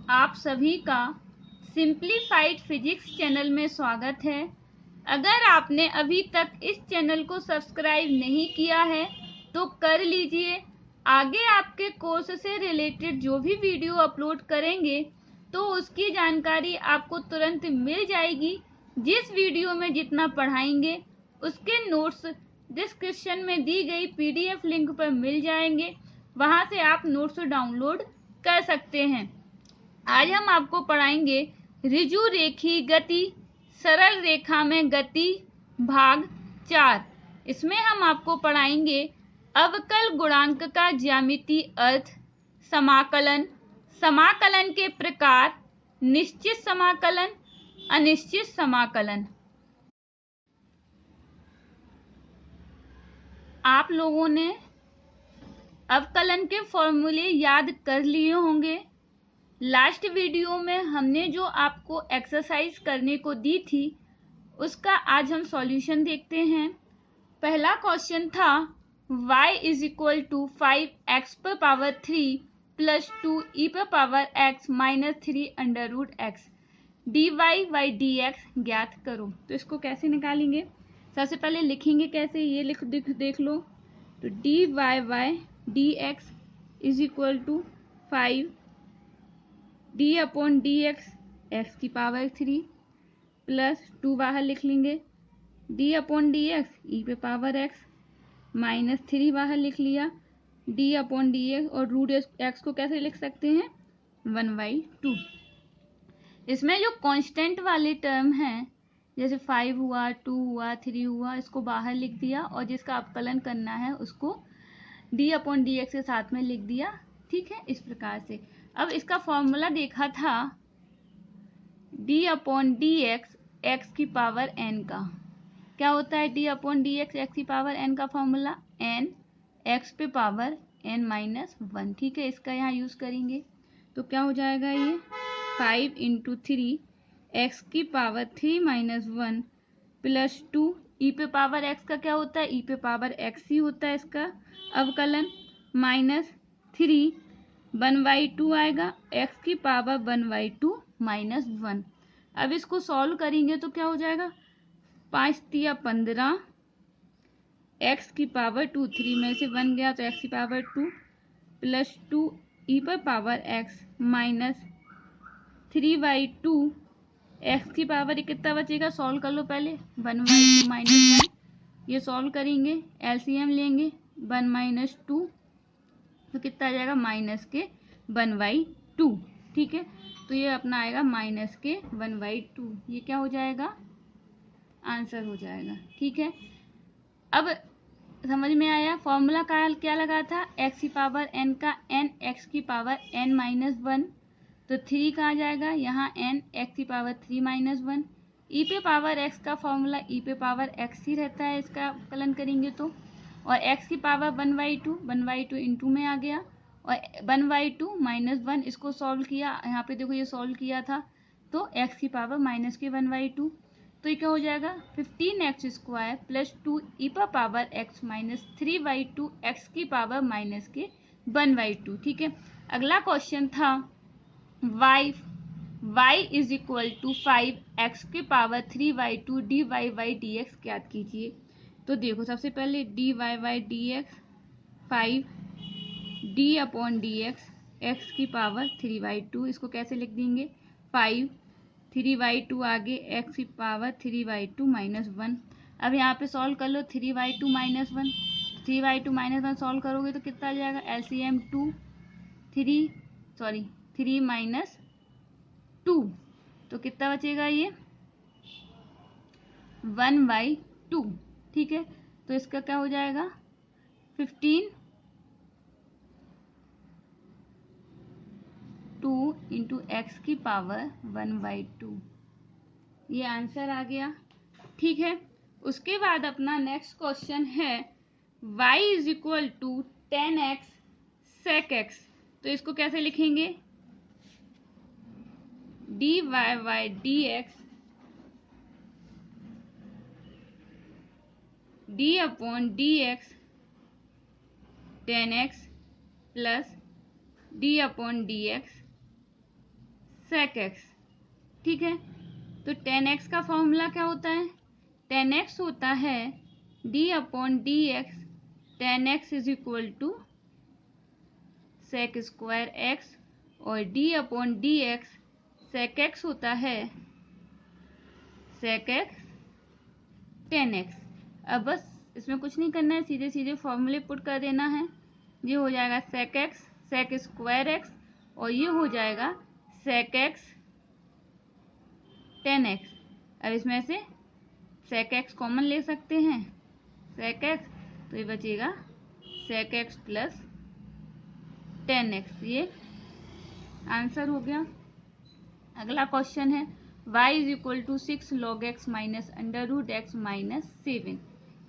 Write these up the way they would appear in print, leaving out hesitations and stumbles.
आप सभी का सिंप्लीफाइड फिजिक्स चैनल में स्वागत है। अगर आपने अभी तक इस चैनल को सब्सक्राइब नहीं किया है तो कर लीजिए। आगे आपके कोर्स से रिलेटेड जो भी वीडियो अपलोड करेंगे तो उसकी जानकारी आपको तुरंत मिल जाएगी। जिस वीडियो में जितना पढ़ाएंगे उसके नोट्स डिस्क्रिप्शन में दी गई PDF लिंक पर मिल जाएंगे, वहां से आप नोट्स डाउनलोड कर सकते हैं। आज हम आपको पढ़ाएंगे ऋजु रेखी गति, सरल रेखा में गति, भाग 4। इसमें हम आपको पढ़ाएंगे अवकल गुणांक का ज्यामितीय अर्थ, समाकलन, समाकलन के प्रकार, निश्चित समाकलन, अनिश्चित समाकलन। आप लोगों ने अवकलन के फॉर्मूले याद कर लिए होंगे। लास्ट वीडियो में हमने जो आपको एक्सरसाइज करने को दी थी उसका आज हम सॉल्यूशन देखते हैं। पहला क्वेश्चन था y is equal to 5x पर पावर 3 प्लस 2 e पर power x minus 3 under root x dy by dx ज्ञात करो। तो इसको कैसे निकालेंगे? सबसे पहले लिखेंगे कैसे, ये देख लो। तो dy by dx is equal to 5 d upon d x x की पावर 3 प्लस 2 बाहर लिख लेंगे d upon d x e पे पावर x माइनस 3 बाहर लिख लिया d अपॉन डी एक्स, और रूट x को कैसे लिख सकते हैं 1/2। इसमें जो कांस्टेंट वाले टर्म हैं जैसे 5 हुआ, 2 हुआ, 3 हुआ, इसको बाहर लिख दिया और जिसका अवकलन करना है उसको d अपॉन डी एक्स के साथ में लिख दिया। ठीक है, इस प्रकार से। अब इसका फॉर्मूला देखा था d upon d x x की पावर n का। क्या होता है d upon d x x की पावर n का फॉर्मूला? n x पे पावर n माइनस 1। ठीक है, इसका यहाँ यूज करेंगे तो क्या हो जाएगा ये 5 इंटू 3 एक्स की पावर 3 माइनस 1 प्लस 2 ई पे पावर x का क्या होता है ई पे पावर x ही होता है इसका अवकलन, माइनस 3 1/2 आएगा x की पावर 1/2 माइनस 1। अब इसको सॉल्व करेंगे तो क्या हो जाएगा 5 तिया 15 x की पावर 2, 3 में से 1 गया तो x की पावर 2 प्लस 2 ई पर पावर x माइनस 3/2 x की पावर कितना बचेगा, सॉल्व कर लो पहले 1/2 माइनस 1। ये सॉल्व करेंगे एलसीएम लेंगे 1 माइनस 2 तो कितना आ जाएगा माइनस के 1/2। ठीक है, तो ये अपना आएगा माइनस के 1/2। ये क्या हो जाएगा आंसर हो जाएगा। ठीक है, अब समझ में आया। फॉर्मूला का क्या लगा था x की पावर n का n x की पावर n माइनस 1, तो 3 कहाँ जाएगा यहाँ n x की पावर 3 माइनस 1। e पे पावर x का फॉर्मूला e पे पावर x ही रहता है, इसका अवकलन करेंगे तो, और x की पावर 1/2 इंटू में आ गया और 1/2 माइनस 1 इसको सॉल्व किया। यहाँ पे देखो ये सॉल्व किया था तो x की पावर माइनस के 1/2, तो ये क्या हो जाएगा 15x स्क्वायर प्लस 2 ई पर पावर x माइनस 3/2 x की पावर माइनस के 1/2। ठीक है, अगला क्वेश्चन था y is equal to 5x की पावर 3/2 dy बाई dx ज्ञात कीजिए। तो देखो सबसे पहले dy by dx 5 d upon d x की पावर 3/2, इसको कैसे लिख देंगे 5 3/2 आगे x की पावर 3/2 माइनस 1। अब यहाँ पे सॉल्व कर लो 3/2 माइनस 1, 3/2 माइनस 1 सॉल्व करोगे तो कितना आ जाएगा एलसीएम 3 माइनस 2, तो कितना बचेगा ये 1/2। ठीक है, तो इसका क्या हो जाएगा 15 2 इंटू एक्स की पावर 1/2, ये आंसर आ गया। ठीक है, उसके बाद अपना नेक्स्ट क्वेश्चन है y is equal to 10x sec x, तो इसको कैसे लिखेंगे dy by dx d upon dx 10x plus d upon dx sec x। ठीक है, तो tan x का फॉर्मूला क्या होता है? tan x होता है d upon d x. tan x is equal to sec square x और d upon d x sec x होता है sec x tan x। अब बस इसमें कुछ नहीं करना है, सीधे सीधे फॉर्मूले पुट कर देना है। ये हो जाएगा sec x sec square x और ये हो जाएगा sec x tan x। अब इसमें से sec x कॉमन ले सकते हैं, sec x, तो ये बचेगा sec x plus tan x। ये आंसर हो गया। अगला क्वेश्चन है y is equal to 6 log x minus under root x minus 7।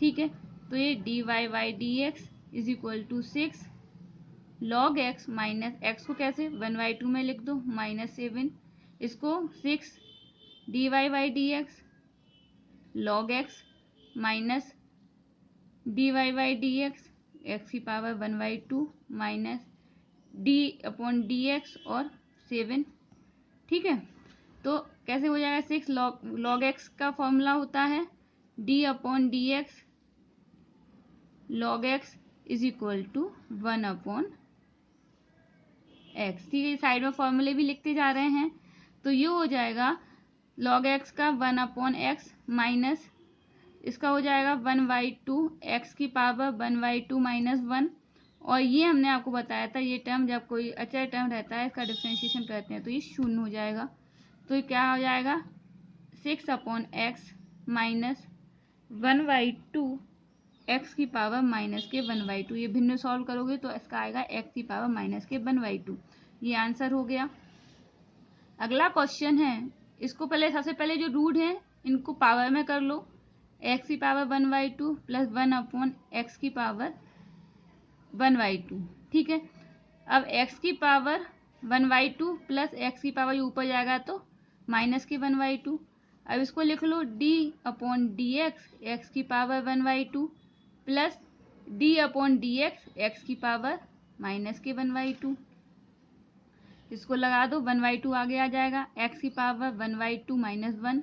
ठीक है, तो ये d y y d x is equal to 6 log x minus x को कैसे 1/2 में लिख दो माइनस 7, इसको 6 d y y d x log x minus d y y d x x की power 1/2 minus d upon d x और 7। ठीक है, तो कैसे हो जाएगा? 6 लॉग एक्स का फॉर्मूला होता है d upon d x log x is equal to 1 upon x. ठीक है, साइड में फॉर्मूले भी लिखते जा रहे हैं। तो ये हो जाएगा लॉग एक्स का 1 अपॉन एक्स माइनस इसका हो जाएगा 1/2 एक्स की पावर 1/2 माइनस 1। और ये हमने आपको बताया था, ये टर्म जब कोई अचर टर्म रहता है इसका डिफरेंशिएशन करते हैं तो ये शून्य हो जाएगा। तो ये क्या हो जाएगा? 6 अपॉन एक्स माइनस 1/2 एक्स की पावर माइनस के 1/2। ये भिन्न सॉल्व करोगे तो इसका आएगा एक्स की पावर माइनस के 1/2। ये आंसर हो गया। अगला क्वेश्चन है, इसको पहले सबसे पहले जो रूट है इनको पावर में कर लो। एक्स की पावर 1/2 प्लस 1 अपॉन एक्स की पावर 1/2। ठीक है, अब एक्स की पावर 1/2 प्लस एक्स की पावर ऊपर जाएगा तो माइनस के 1/2। अब इसको लिख लो डी अपॉन डी एक्स की power 1/2 plus D upon d x की पावर माइनस के 1/2। इसको लगा दो 1/2 आगे आ जाएगा, एक्स की पावर 1/2 माइनस 1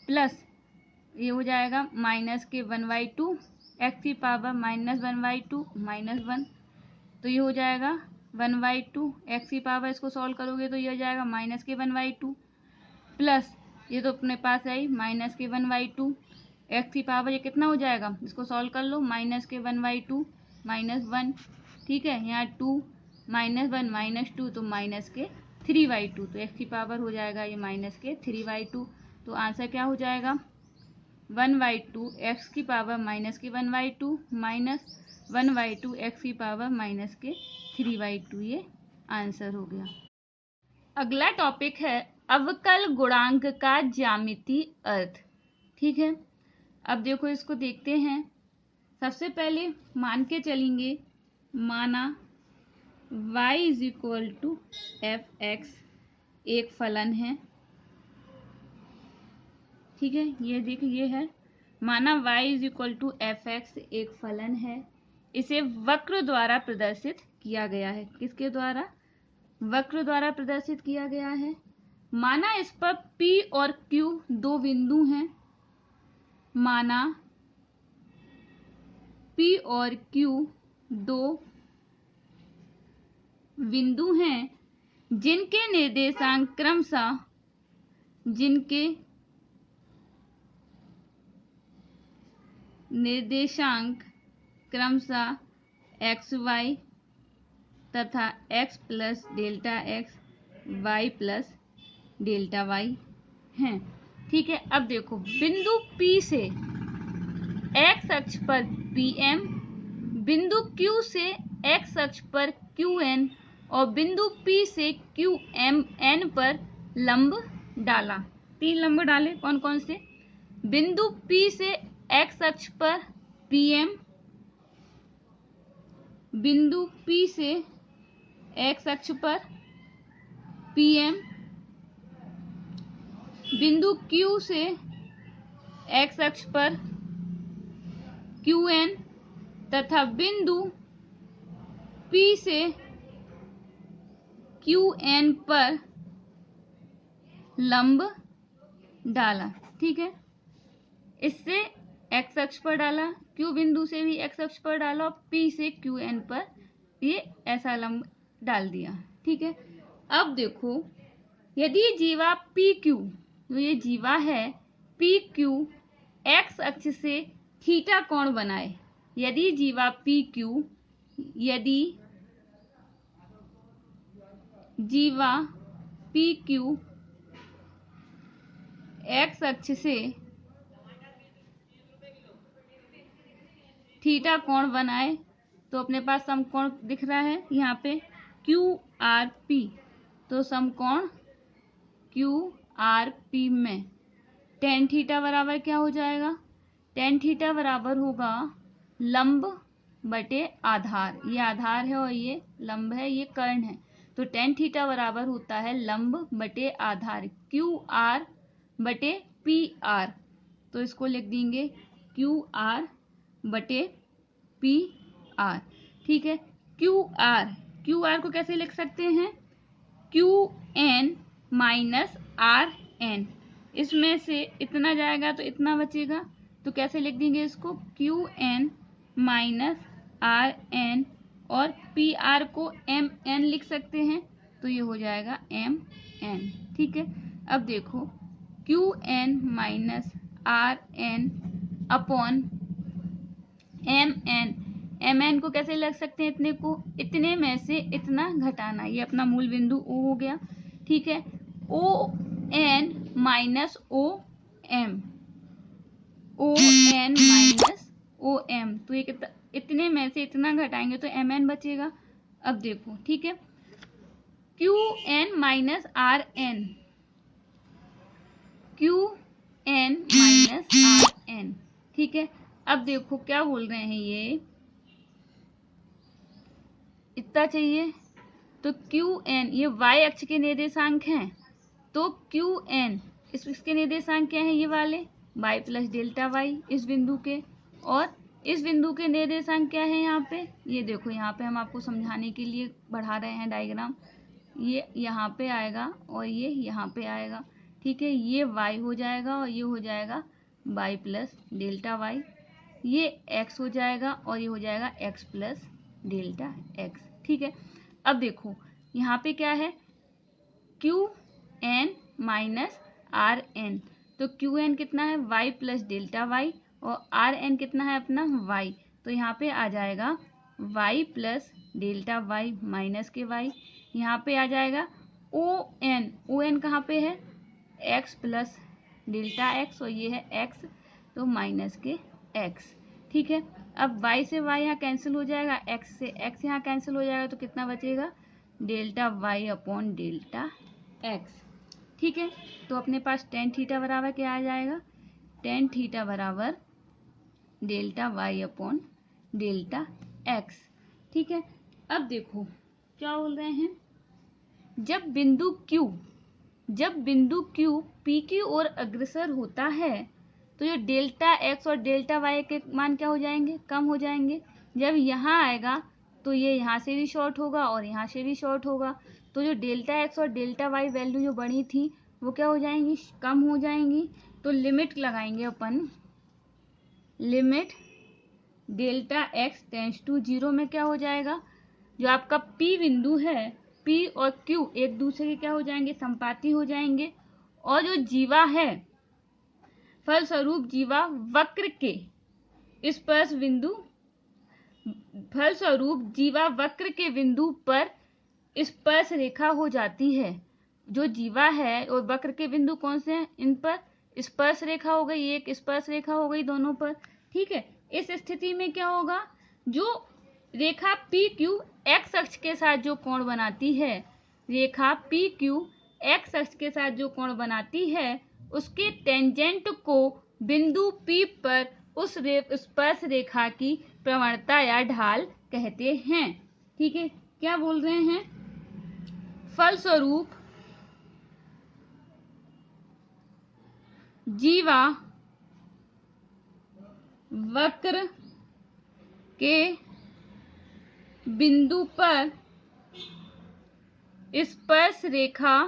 प्लस ये हो जाएगा माइनस के 1/2 एक्स की पावर माइनस 1/2 माइनस 1। तो ये हो जाएगा 1/2 एक्स की पावर, इसको सॉल्व करोगे तो ये हो जाएगा माइनस के 1/2 प्लस ये तो अपने पास है माइनस के 1/2 एक्स की पावर, ये कितना हो जाएगा? इसको सॉल्व कर लो, माइनस के 1/2 माइनस 1। ठीक है, यहाँ 2 माइनस 1 माइनस 2 तो माइनस के 3/2। तो एक्स की पावर हो जाएगा ये माइनस के 3/2। तो आंसर क्या हो जाएगा? 1/2 एक्स की पावर माइनस के 1/2 माइनस 1/2 एक्स की पावर माइनस के 3/2। ये आंसर हो गया। अगला टॉपिक है अवकल गुणांक का ज्यामितीय अर्थ। ठीक है, अब देखो इसको देखते हैं। सबसे पहले मान के चलेंगे, माना y is equal to f x एक फलन है। ठीक है, ये देखिए ये है, माना y is equal to f x एक फलन है। इसे वक्र द्वारा प्रदर्शित किया गया है। किसके द्वारा? वक्र द्वारा प्रदर्शित किया गया है। माना इस पर P और Q दो बिंदु हैं। माना P और Q दो बिंदु हैं जिनके निर्देशांक क्रमशः एक्स वाई तथा x plus delta x y plus delta y हैं। ठीक है, अब देखो बिंदु P से x अक्ष पर Pm, बिंदु Q से x अक्ष पर Qn और बिंदु P से QMN पर लंब डाला। 3 लंब डाले, कौन कौन से? बिंदु P से x अक्ष पर Pm, बिंदु P से x अक्ष पर Pm, बिंदु Q से x अक्ष पर Qn तथा बिंदु P से Qn पर लंब डाला, ठीक है। इससे एक्स अक्ष पर डाला, क्यू बिंदु से भी एक्स अक्ष पर डाला और पी से क्यू एन पर ये ऐसा लंब डाल दिया, ठीक है। अब देखो, यदि जीवा पी क्यू, तो ये जीवा है पी क्यू एक्स अक्ष से थीटा कोण बनाए, यदि जीवा पी क्यू, यदि जीवा पी क्यू एक्स अक्ष से थीटा कोण बनाए, तो अपने पास समकोण दिख रहा है यहाँ पे क्यू आर पी, तो समकोण क्यू आर पी में टेन थीटा बराबर क्या हो जाएगा, टेन थीटा बराबर होगा लंब बटे आधार, ये आधार है और ये लंब है, ये कर्ण है, तो टेन थीटा बराबर होता है लंब बटे आधार क्यू आर बटे पी आर, तो इसको लिख देंगे क्यू आर बटे पी आर, ठीक है। क्यू आर को कैसे लिख सकते हैं, q n minus r n, इसमें से इतना जाएगा तो इतना बचेगा, तो कैसे लिख देंगे इसको, q n minus r n, और पी आर को एम एन लिख सकते हैं, तो ये हो जाएगा एम एन, ठीक है। अब देखो q n minus r n upon m n को कैसे लग सकते हैं, इतने को इतने में से इतना घटाना, ये अपना मूल बिंदु ओ हो गया, ठीक है। O n minus o m minus o m, तो ये कितना, इतने में से इतना घटाएंगे तो एम एन बचेगा। अब देखो, ठीक है, q n minus r n, q n minus r n, ठीक है। अब देखो क्या बोल रहे हैं, ये इतना चाहिए, तो क्यू एन ये y अक्ष के निर्देशांक हैं, तो क्यू एन इसके निर्देशांक क्या है, ये वाले y प्लस डेल्टा वाई इस बिंदु के, और इस बिंदु के निर्देशांक क्या है यहाँ पे, ये देखो यहाँ पे हम आपको समझाने के लिए बढ़ा रहे हैं डायग्राम, ये यहाँ पे आएगा और ये यहाँ पे आएगा, ठीक है। ये y हो जाएगा और ये हो जाएगा y प्लस डेल्टा वाई, ये x हो जाएगा और ये हो जाएगा x प्लस डेल्टा x, ठीक है। अब देखो यहाँ पे क्या है, q n minus r n, तो क्यू एन कितना है y प्लस डेल्टा वाई, और आर एन कितना है अपना y, तो यहाँ पे आ जाएगा y plus delta y minus के y, यहाँ पे आ जाएगा ओ एन कहाँ पे है, x प्लस डेल्टा x, और ये है x, तो माइनस के x, ठीक है। अब y से y यहाँ कैंसिल हो जाएगा, x से x यहाँ कैंसिल हो जाएगा, तो कितना बचेगा, delta y upon delta x, ठीक है। तो अपने पास टेन थीटा बराबर क्या आ जाएगा, टेन थीटा बराबर delta y upon delta x, ठीक है। अब देखो क्या बोल रहे हैं, जब बिंदु Q P की ओर अग्रसर होता है, तो जो डेल्टा x और डेल्टा y के मान क्या हो जाएंगे, कम हो जाएंगे। जब यहाँ आएगा तो ये यहाँ से भी शॉर्ट होगा और यहाँ से भी शॉर्ट होगा, तो जो डेल्टा x और डेल्टा y वैल्यू जो बड़ी थी वो क्या हो जाएंगी, कम हो जाएंगी। तो लिमिट लगाएंगे अपन, limit delta x tends to 0 में क्या हो जाएगा, जो आपका P बिंदु है, P और Q एक दूसरे के क्या हो जाएंगे, संपाती हो जाएंगे, और जो जीवा है, फलस्वरूप जीवा वक्र के स्पर्श बिंदु, फलस्वरूप जीवा वक्र के बिंदु पर स्पर्श रेखा हो जाती है। जो जीवा है और वक्र के बिंदु कौन से हैं, इन पर स्पर्श रेखा हो गई, एक स्पर्श रेखा हो गई दोनों पर, ठीक है। इस स्थिति में क्या होगा, जो रेखा पी क्यू एक्स अक्ष के साथ जो कोण बनाती है, रेखा पी क्यू एक्स अक्ष के साथ जो कोण बनाती है, उसके टेंजेंट को बिंदु P पर उस स्पर्श रेखा की प्रवणता या ढाल कहते हैं, ठीक है। क्या बोल रहे हैं, फलस्वरूप जीवा वक्र के बिंदु पर स्पर्श रेखा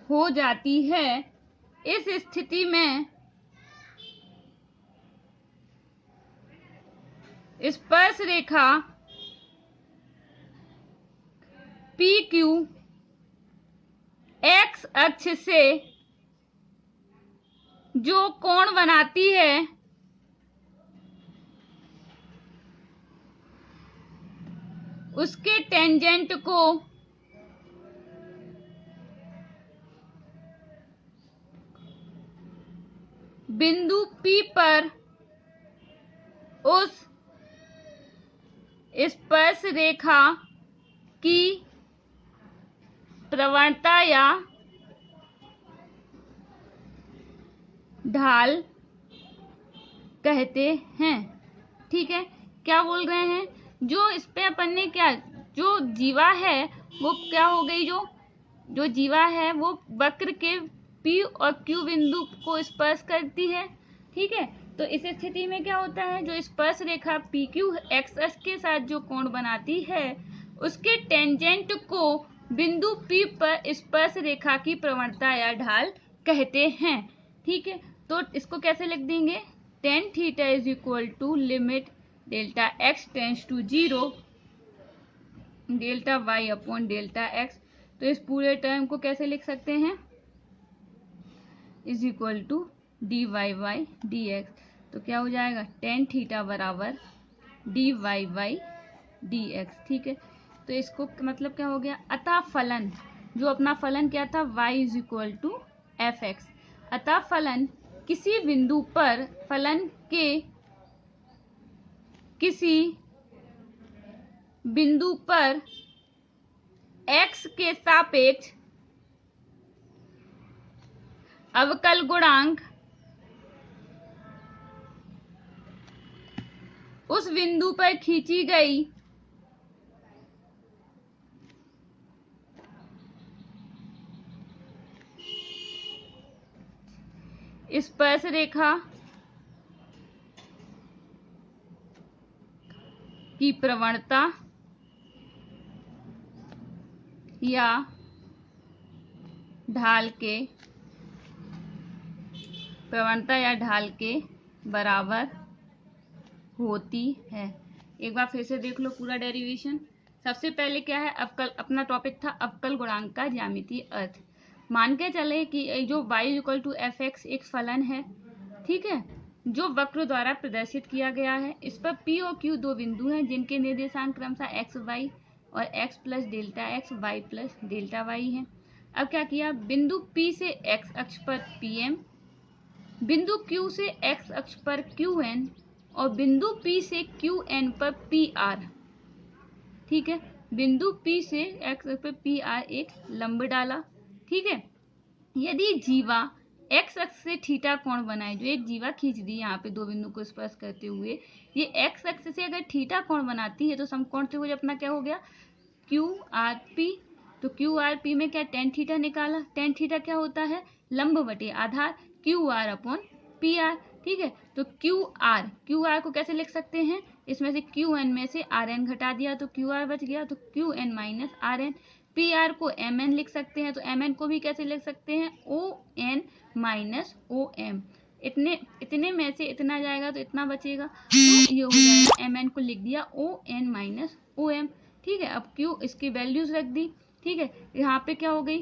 हो जाती है। इस स्थिति में स्पर्श रेखा PQ एक्स अक्ष से जो कोण बनाती है उसके टेंजेंट को बिंदु P पर उस स्पर्श रेखा की प्रवणता या ढाल कहते हैं। ठीक है, क्या बोल रहे हैं, जो इस पे अपन ने क्या, जो जीवा है वो क्या हो गई, जो जीवा है वो वक्र के P और Q बिंदु को स्पर्श करती है। ठीक है, तो इस स्थिति में क्या होता है, जो स्पर्श रेखा PQ एक्स अक्ष के साथ जो कोण बनाती है उसके टेंजेंट को बिंदु P पर स्पर्श रेखा की प्रवणता या ढाल कहते हैं। ठीक है, तो इसको कैसे लिख देंगे, tan theta is equal to limit delta x tends to 0 delta y upon delta x। तो इस पूरे टर्म को कैसे लिख सकते हैं, is equal to dy by dx। तो क्या हो जाएगा, tan थीटा बराबर dy बाई dx। ठीक है, तो इसको मतलब क्या हो गया, अतः फलन, जो अपना फलन क्या था, y is equal to fx। अतः फलन किसी बिंदु पर फलन के किसी बिंदु पर x के सापेक्ष अवकल गुणांक उस बिंदु पर खींची गई स्पर्श रेखा की प्रवणता या ढाल के बराबर होती है। एक बार फिर से देख लो पूरा डेरिवेशन। सबसे पहले क्या है, अवकल, अपना टॉपिक था अवकल गुणांक का ज्यामितीय अर्थ। मान के चले कि जो y इक्वल टू fx एक फलन है, ठीक है, जो वक्र द्वारा प्रदर्शित किया गया है। इस पर P और Q दो बिंदु हैं जिनके निर्देशांक क्रमशः x y और x plus delta x y plus delta y है। अब क्या किया, बिंदु P से x अक्ष पर Pm, बिंदु Q से x अक्ष पर Qn और बिंदु P से Qn पर PR। ठीक है, बिंदु P से x अक्ष पर PR एक लंब डाला। ठीक है, यदि जीवा x अक्ष से थीटा कोण बनाए, जो एक जीवा खींच दी यहाँ पे दो बिंदु को स्पर्श करते हुए, ये x अक्ष से अगर थीटा कोण बनाती है तो समकोण त्रिभुज अपना क्या हो गया, QRP। तो QRP में क्या tan थीटा निकाला, tan थीटा क्या होता है, लंब बटे आधार QR अपॉन PR। ठीक है, तो QR को कैसे लिख सकते हैं, इसमें से QN में से RN घटा दिया तो QR बच गया, तो QN माइनस RN। PR को MN लिख सकते हैं, तो MN को भी कैसे लिख सकते हैं, ON माइनस OM। इतने में से इतना जाएगा तो इतना बचेगा, तो ये हो जाएगा, MN को लिख दिया ON माइनस OM। ठीक है, अब Q इसकी वैल्यूज रख दी। ठीक है, यहाँ पे क्या हो गई,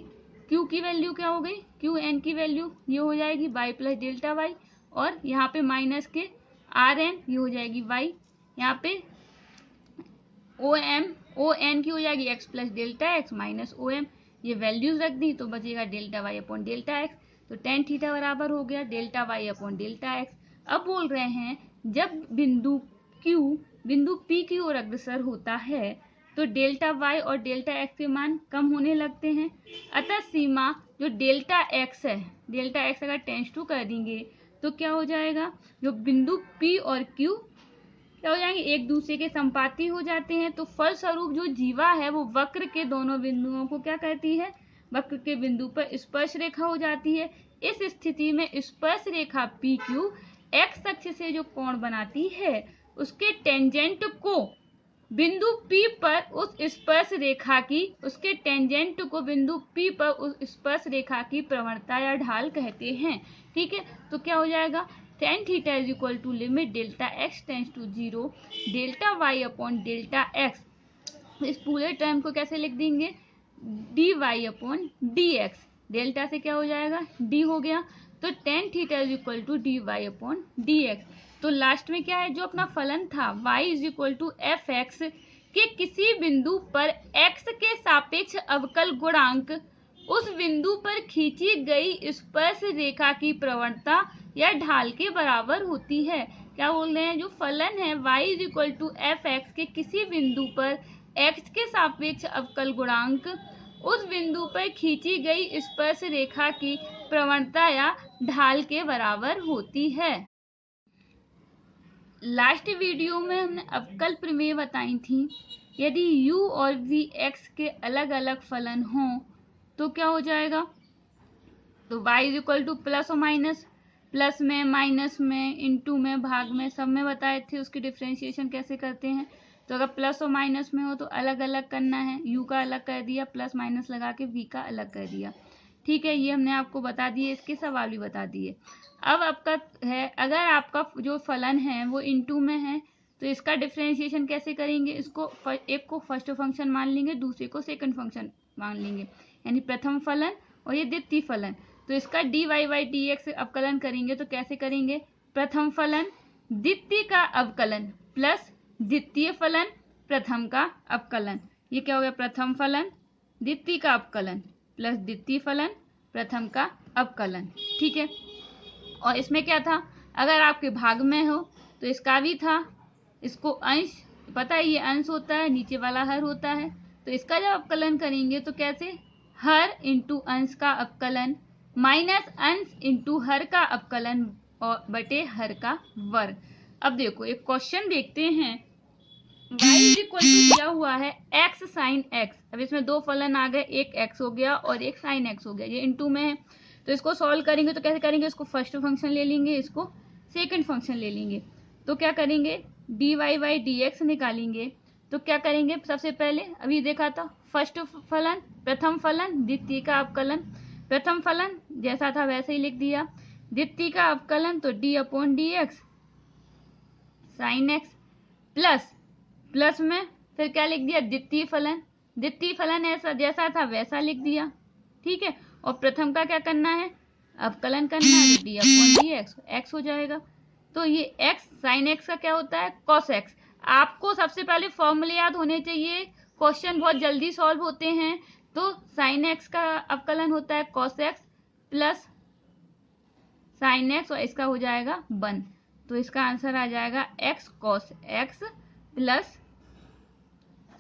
Q की वैल्यू क्या हो गई, QN की वैल्यू ये हो जाएगी y प्लस डेल्टा y, और यहाँ पे माइनस के RN ये हो जाएगी y, यहाँ पे ON की हो जाएगी x plus delta x minus OM। ये वैल्यूज रख दी तो बचेगा delta y upon delta x। तो tan थीटा बराबर हो गया delta y upon delta x। अब बोल रहे हैं जब बिंदु P की ओर अग्रसर होता है तो डेल्टा y और डेल्टा x के मान कम होने लगते हैं। अतः सीमा जो डेल्टा x है, डेल्टा x अगर टेंस टू कर देंगे तो क्या हो जाएगा, जो बिंदु P और Q क्या हो जाएंगे, एक दूसरे के संपाती हो जाते हैं। तो फलस्वरूप जो जीवा है वो वक्र के दोनों बिंदुओं को क्या कहती है, वक्र के बिंदु पर स्पर्श रेखा हो जाती है। इस स्थिति में स्पर्श रेखा PQ एक्स अक्ष से जो कोण बनाती है उसके टेंजेंट को बिंदु P पर उस स्पर्श रेखा की, उसके टेंजेंट को बिंदु P पर उस स्पर्श रेखा की प्रवणता या ढाल कहते हैं। ठीक है, तो क्या हो जाएगा, tan theta is equal to limit delta x tends to 0 delta y upon delta x। इस पूरे टर्म को कैसे लिख देंगे, dy अपॉन dx। डेल्टा से क्या हो जाएगा, d हो गया, तो tan theta is equal to dy upon dx। तो लास्ट में क्या है, जो अपना फलन था y is equal to f x के किसी बिंदु पर x के सापेक्ष अवकल गुणांक उस बिंदु पर खींची गई स्पर्श रेखा की प्रवणता या ढाल के बराबर होती है। क्या बोल रहे हैं, जो फलन है y is equal to f x के किसी बिंदु पर x के सापेक्ष अवकल गुणांक उस बिंदु पर खींची गई स्पर्श रेखा की प्रवणता या ढाल के बराबर होती है। लास्ट वीडियो में हमने अवकल प्रमेय बताई थी। यदि u और v x के अलग अलग फलन हों तो क्या हो जाएगा, तो y is equal two plus और माइनस, प्लस में, माइनस में, इनटू में, भाग में, सब में बताए थे उसकी डिफ्रेंशिएशन कैसे करते हैं। तो अगर प्लस और माइनस में हो तो अलग अलग करना है, u का अलग कर दिया, प्लस माइनस लगा के v का अलग कर दिया। ठीक है, ये हमने आपको बता दिए, इसके सवाल भी बता दिए। अब आपका है, अगर आपका जो फलन है वो इनटू में है तो इसका डिफ्रेंशिएशन कैसे करेंगे, इसको एक को फर्स्ट फंक्शन मान लेंगे, दूसरे को सेकंड फंक्शन मान लेंगे, यानी प्रथम फलन और ये द्वितीय फलन। तो इसका dy बाई dx अवकलन करेंगे तो कैसे करेंगे, प्रथम फलन द्वितीय का अवकलन प्लस द्वितीय फलन प्रथम का अवकलन। ये क्या हो गया, प्रथम फलन द्वितीय का अवकलन प्लस द्वितीय फलन प्रथम का अवकलन। ठीक है, और इसमें क्या था, अगर आपके भाग में हो तो इसका भी था, इसको अंश पता है, ये अंश होता है, नीचे वाला हर होता है, तो इसका जब अवकलन करेंगे तो कैसे, हर इंटू अंश का अवकलन माइनस अंश इंटू हर का अवकलन और बटे हर का वर्ग। अब देखो एक क्वेश्चन देखते हैं, y इज इक्वल टू दिया हुआ है x साइन x। अब इसमें दो फलन आ गए, एक x हो गया और एक साइन x हो गया, ये इनटू में है, तो इसको सॉल्व करेंगे तो कैसे करेंगे, इसको फर्स्ट फंक्शन ले लेंगे, इसको सेकंड फंक्शन ले लेंगे। तो क्या करेंगे, dy बाई dx निकालेंगे। तो क्या करेंगे, सबसे पहले अभी देखा था, फर्स्ट फलन प्रथम फलन द्वितीय का अवकलन, प्रथम फलन जैसा था वैसे ही लिख दिया, द्वितीय का अवकलन तो d upon d x sine x, plus plus में फिर क्या लिख दिया, द्वितीय फलन ऐसा जैसा था वैसा लिख दिया। ठीक है, और प्रथम का क्या करना है, अवकलन करना है, d upon d x, x हो जाएगा। तो ये एक्स साइन एक्स का क्या होता है, कॉस एक्स। आपको सबसे पहले फॉर्मूले याद होने चाहिए, क्वेश्चन बहुत जल्दी सॉल्व होते हैं। तो साइन एक्स का अवकलन होता है cos x plus sine x, और इसका हो जाएगा 1, तो इसका आंसर आ जाएगा x cos x plus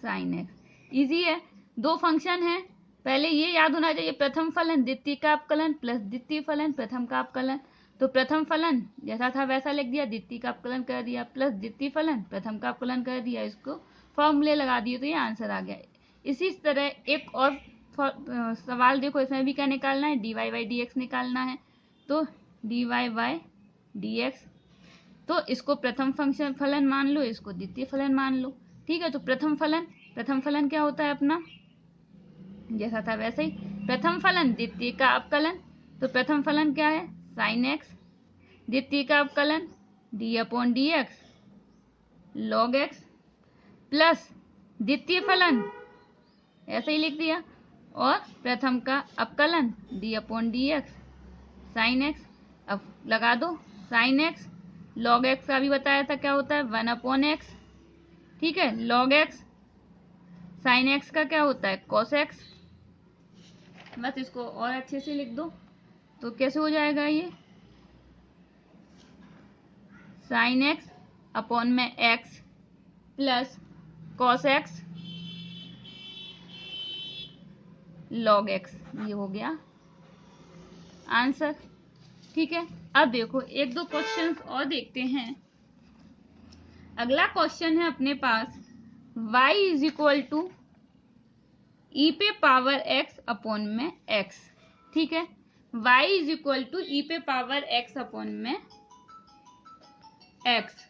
sine x. Easy है, दो फंक्शन है, पहले ये याद होना चाहिए, प्रथम फलन द्वितीय का अवकलन प्लस द्वितीय फलन प्रथम का अवकलन। तो प्रथम फलन जैसा था वैसा लिख दिया, द्वितीय का अवकलन कर दिया, प्लस द्वितीय फलन प्रथम का अवकलन कर दिया, इसको फॉर्मूले लगा दिए तो ये आंसर आ गया। इसी तरह एक और सवाल देखो, इसमें भी क्या निकालना है, dy बाई dx निकालना है। तो dy बाई dx, तो इसको प्रथम फंक्शन फलन मान लो, इसको द्वितीय फलन मान लो। ठीक है, तो प्रथम फलन क्या होता है अपना, जैसा था वैसे ही, प्रथम फलन द्वितीय का अवकलन, तो प्रथम फलन क्या है, साइन एक्स, द्वितीय का अवकलन D upon d x log x, plus द्वितीय फलन ऐसे ही लिख दिया, और प्रथम का अवकलन D upon d x sine x. अब लगा दो, साइन एक्स लॉग एक्स का भी बताया था क्या होता है, 1 अपॉन एक्स। ठीक है, लॉग एक्स साइन एक्स का क्या होता है, कॉस एक्स। बस इसको और अच्छे से लिख दो, तो कैसे हो जाएगा ये, साइन एक्स अपॉन में x plus cos x log x, ये हो गया आंसर। ठीक है, अब देखो एक दो क्वेश्चंस और देखते हैं। अगला क्वेश्चन है अपने पास, y is equal to e पे पावर x अपॉन में x। ठीक है, y is equal to e पे पावर x अपॉन में x।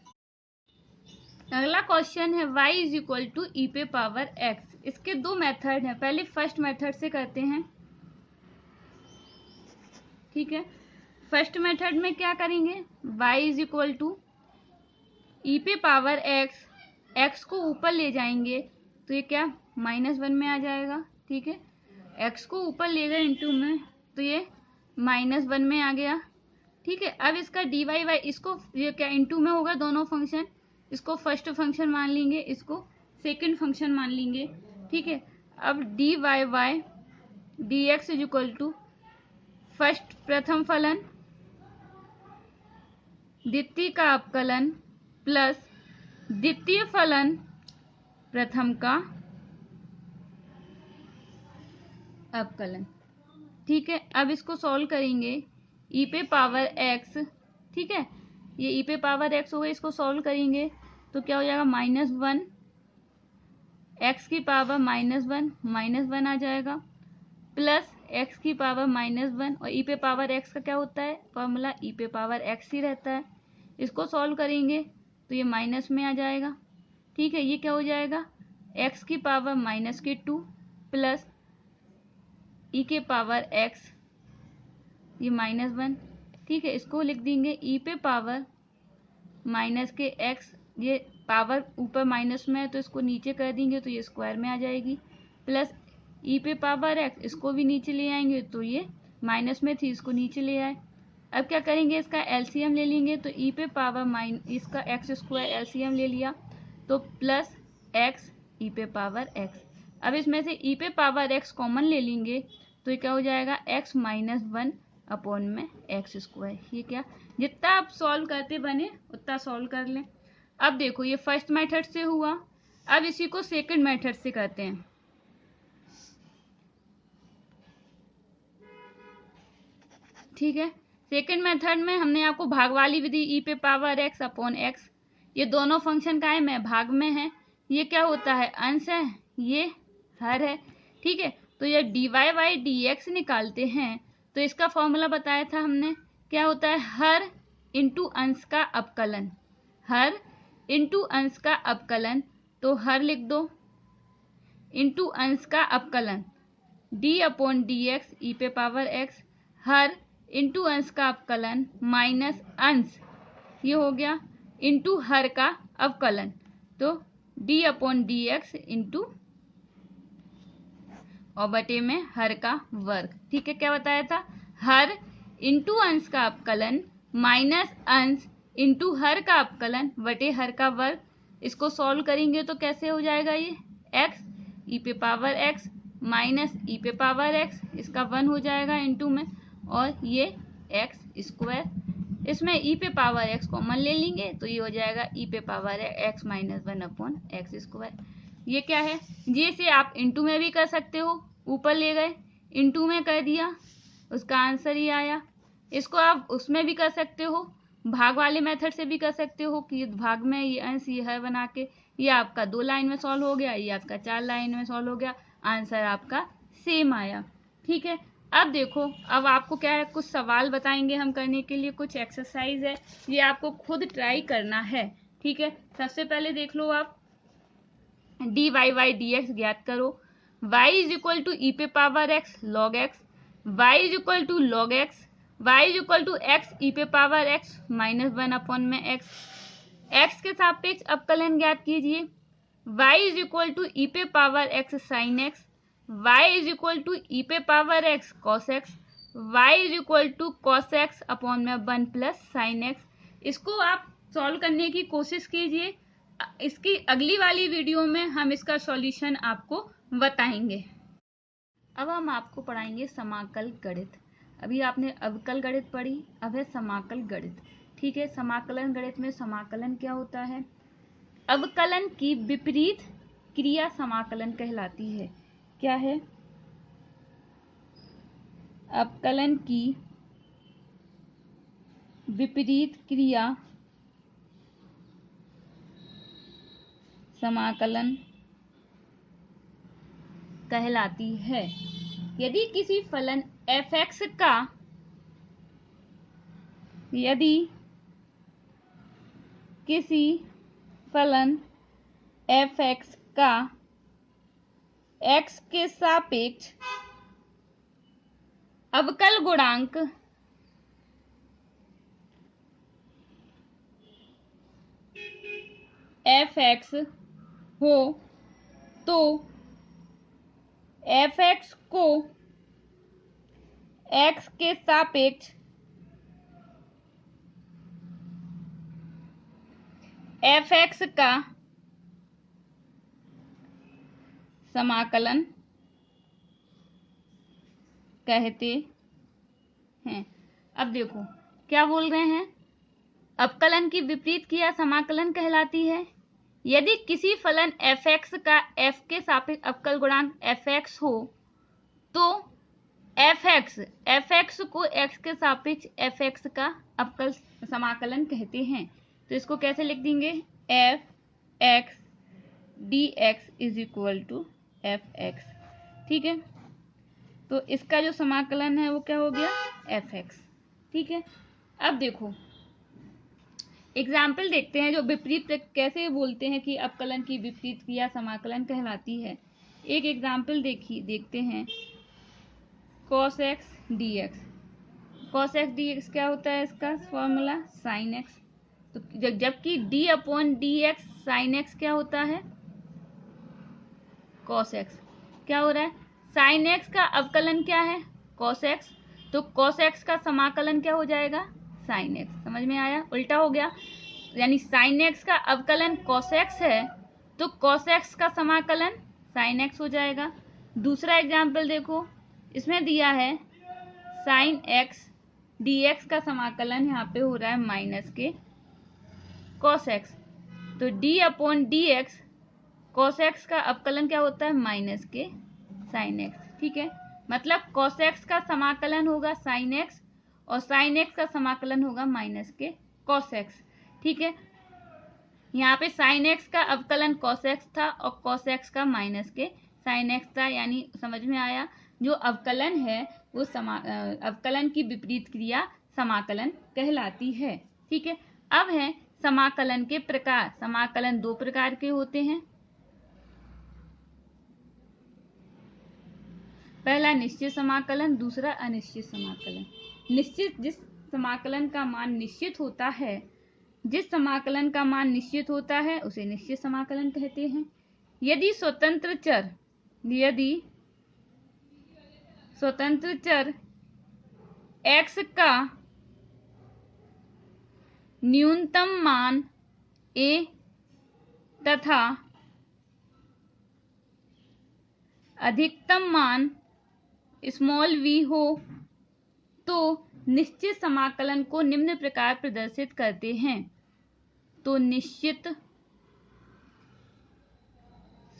अगला क्वेश्चन है y is equal to e पे पावर x। इसके दो मेथड हैं, पहले फर्स्ट मेथड से करते हैं। ठीक है, फर्स्ट मेथड में क्या करेंगे, y is equal to e पे पावर x, x को ऊपर ले जाएंगे तो ये क्या -1 में आ जाएगा। ठीक है, x को ऊपर ले गए इंटू में तो ये -1 में आ गया। ठीक है, अब इसका डी वाई वाई, इसको ये क्या इंटू में होगा दोनों फंक्शन, इसको फर्स्ट फंक्शन मान लेंगे, इसको सेकंड फंक्शन मान लेंगे। ठीक है, अब d y y d x is equal to first प्रथम फलन द्वितीय का अवकलन प्लस द्वितीय फलन प्रथम का अवकलन। ठीक है, अब इसको सॉल्व करेंगे ई पे पावर x। ठीक है, ये ई पे पावर x हो गया, इसको सॉल्व करेंगे तो क्या हो जाएगा -1, x की पावर -1 आ जाएगा प्लस x की पावर -1, और ई पे पावर x का क्या होता है फॉर्मूला, ई पे पावर x ही रहता है। इसको सॉल्व करेंगे तो ये माइनस में आ जाएगा। ठीक है, ये क्या हो जाएगा x की पावर -2 प्लस ई के पावर x, ये -1। ठीक है, इसको लिख देंगे ई पे पावर माइनस के x, ये पावर ऊपर माइनस में है तो इसको नीचे कर देंगे तो ये स्क्वायर में आ जाएगी, प्लस ई पे पावर x, इसको भी नीचे ले आएंगे तो ये माइनस में थी, इसको नीचे ले आए। अब क्या करेंगे, इसका एलसीएम ले लेंगे तो ई पे पावर इसका x स्क्वायर एलसीएम ले लिया तो प्लस x ई पे पावर x। अब इसमें से ई पे पावर x कॉमन ले लेंगे तो ये क्या हो जाएगा x -1 अपॉन में एक्स स्क्वायर। ये क्या, जितना आप सॉल्व करते बने उतना सॉल्व कर लें। अब देखो ये फर्स्ट मेथड से हुआ, अब इसी को सेकंड मेथड से करते हैं। ठीक है, सेकंड मेथड में हमने आपको भाग वाली विधि ई पे पावर x अपॉन x, ये दोनों फंक्शन का है मैं भाग में है, ये क्या होता है अंश है, ये हर है। ठीक है, तो ये d y by d x निकालते हैं तो इसका फॉर्मूला बताया था हमने, क्या होता है हर इंटू अंश का अवकलन, हर इंटू अंश का अवकलन, तो हर लिख दो इंटू अंश का अवकलन D upon d x e पे पावर एक्स, हर इंटू अंश का अवकलन माइनस अंश, ये हो गया इंटू हर का अवकलन, तो D upon d x into और बटे में हर का वर्ग। ठीक है, क्या बताया था हर इंटू अंश का अवकलन माइनस अंश इंटू हर का अवकलन बटे हर का वर्ग। इसको सॉल्व करेंगे तो कैसे हो जाएगा, ये x ई पे पावर x माइनस ई पे पावर x, इसका 1 हो जाएगा इंटू में, और ये x स्क्वायर, इसमें ई पे पावर x कॉमन ले लेंगे तो ये हो जाएगा ई पे power x -1 upon x square. ये क्या है, ये से आप इंटू में भी कर सकते हो, ऊपर ले गए इंटू में कर दिया उसका आंसर ही आया। इसको आप उसमें भी कर सकते हो, भाग वाले मेथड से भी कर सकते हो कि भाग में ये अंश ये हर बना के, ये आपका 2 लाइन में सॉल्व हो गया, ये आपका 4 लाइन में सॉल्व हो गया, आंसर आपका सेम आया। ठीक है, अब देखो अब आपको क्या है कुछ सवाल बताएंगे हम करने के लिए, कुछ एक्सरसाइज है, ये आपको खुद ट्राई करना है। ठीक है, सबसे पहले देख लो आप d y y d x ज्ञात करो, y is equal to e पे power x log x, y is equal to log x, y is equal to x e पे पावर x -1 अपॉन में x, x के सापेक्ष अवकलन ज्ञात कीजिए, y is equal to e पे power x sine x, y is equal to e पे power x cos x, y is equal to cos x upon में 1 प्लस साइन x। इसको आप सॉल्व करने की कोशिश कीजिए, इसकी अगली वाली वीडियो में हम इसका सॉल्यूशन आपको बताएंगे। अब हम आपको पढ़ाएंगे समाकल गणित। अभी आपने अवकल गणित पढ़ी, अब है समाकल गणित। ठीक है, समाकलन गणित में समाकलन क्या होता है, अवकलन की विपरीत क्रिया समाकलन कहलाती है। क्या है, अवकलन की विपरीत क्रिया समाकलन कहलाती है। यदि किसी फलन f(x) का यदि किसी फलन एफ एक्स का एक्स के सापेक्ष अवकल गुणांक एफ एक्स हो तो एफ एक्स को एक्स के सापेक्ष एफ एक्स का समाकलन कहते हैं। अब देखो क्या बोल रहे हैं, अवकलन की विपरीत क्रिया समाकलन कहलाती है। यदि किसी फलन एफ एक्स का एफ के सापेक्ष अवकल गुणांक एफ एक्स हो तो एफ एक्स को एक्स के सापेक्ष एफ एक्स का अवकल समाकलन कहते हैं। तो इसको कैसे लिख देंगे, f x d x is equal to f x. ठीक है, तो इसका जो समाकलन है वो क्या हो गया, एफ एक्स। ठीक है, अब देखो एग्जाम्पल देखते हैं जो विपरीत कैसे बोलते हैं कि अवकलन की विपरीत क्रिया समाकलन कहलाती है। एक एग्जाम्पल देखते हैं, cos x dx। cos x dx क्या होता है, इसका फॉर्मूला sin x। तो जबकि d upon d x sine x क्या होता है, cos x। क्या हो रहा है, sin x का अवकलन क्या है, cos x। तो cos x का समाकलन क्या हो जाएगा, sin x। समझ में आया, उल्टा हो गया, यानी sin x का अवकलन cos x है तो cos x का समाकलन sin x हो जाएगा। दूसरा एग्जाम्पल देखो, इसमें दिया है sin x dx का समाकलन यहाँ पे हो रहा है माइनस के cos x। तो d upon d x cos x का अवकलन क्या होता है, माइनस के sin x। ठीक है, मतलब cos x का समाकलन होगा sin x और sin x का समाकलन होगा माइनस के cos x। ठीक है, यहाँ पे sin x का अवकलन cos x था और cos x का माइनस के sin x था, यानी समझ में आया, जो अवकलन है वो अवकलन की विपरीत क्रिया समाकलन कहलाती है। ठीक है, अब है समाकलन के प्रकार। समाकलन दो प्रकार के होते हैं, पहला निश्चित समाकलन, दूसरा अनिश्चित समाकलन। निश्चित, जिस समाकलन का मान निश्चित होता है, जिस समाकलन का मान निश्चित होता है उसे निश्चित समाकलन कहते हैं। यदि स्वतंत्र चर x का न्यूनतम मान a तथा अधिकतम मान v हो तो निश्चित समाकलन को निम्न प्रकार प्रदर्शित करते हैं। तो निश्चित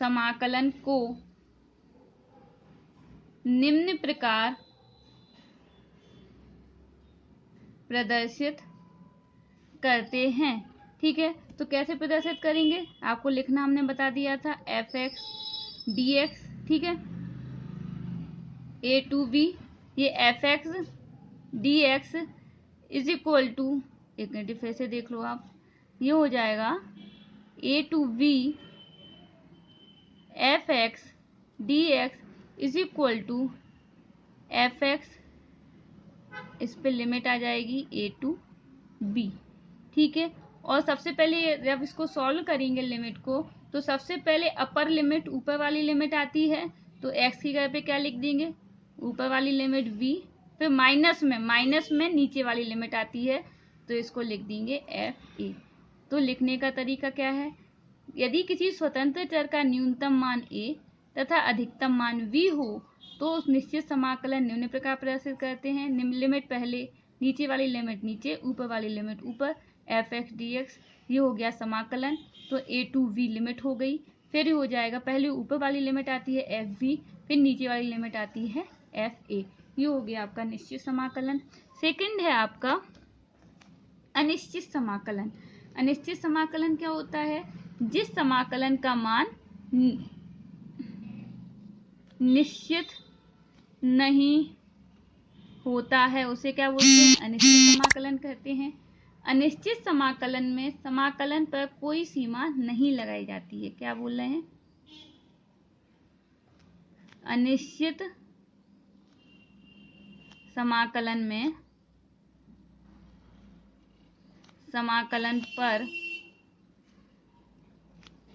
समाकलन को निम्न प्रकार प्रदर्शित करते हैं। ठीक है, तो कैसे प्रदर्शित करेंगे, आपको लिखना हमने बता दिया था, एफ एक्स डी एक्स। ठीक है, ए टू बी, ये f x d x is equal to, एक मिनट फिर से देख लो आप, ये हो जाएगा a to b f x d x is equal to f x, इस पे लिमिट आ जाएगी ए टू बी। ठीक है, और सबसे पहले जब इसको सॉल्व करेंगे लिमिट को, तो सबसे पहले अपर लिमिट ऊपर वाली लिमिट आती है, तो x की जगह पे क्या लिख देंगे, ऊपर वाली लिमिट v, फिर माइनस में नीचे वाली लिमिट आती है, तो इसको लिख देंगे एफ ए। तो लिखने का तरीका क्या है, यदि किसी स्वतंत्र चर का न्यूनतम मान a तथा अधिकतम मान v हो तो उस निश्चित समाकलन निम्न प्रकार प्रदर्शित करते हैं। लिमिट पहले, नीचे वाली लिमिट नीचे, ऊपर वाली लिमिट ऊपर, एफ एक्स डी एक्स, ये हो गया समाकलन। तो ए टू वी लिमिट हो गई, फिर हो जाएगा, पहले ऊपर वाली लिमिट आती है एफ वी, फिर नीचे वाली लिमिट आती है एफ ए, ये हो गया आपका निश्चित समाकलन। सेकंड है आपका अनिश्चित समाकलन। अनिश्चित समाकलन क्या होता है, जिस समाकलन का मान निश्चित नहीं होता है उसे क्या बोलते हैं, अनिश्चित समाकलन कहते हैं। अनिश्चित समाकलन में समाकलन पर कोई सीमा नहीं लगाई जाती है। क्या बोल रहे हैं? अनिश्चित समाकलन में समाकलन पर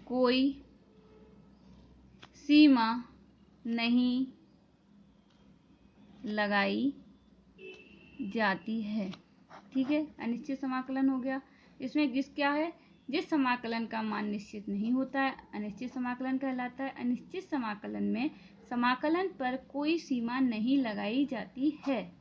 कोई सीमा नहीं लगाई जाती है। ठीक है, अनिश्चित समाकलन हो गया। इसमें जिस क्या है, जिस समाकलन का मान निश्चित नहीं होता है अनिश्चित समाकलन कहलाता है। अनिश्चित समाकलन में समाकलन पर कोई सीमा नहीं लगाई जाती है।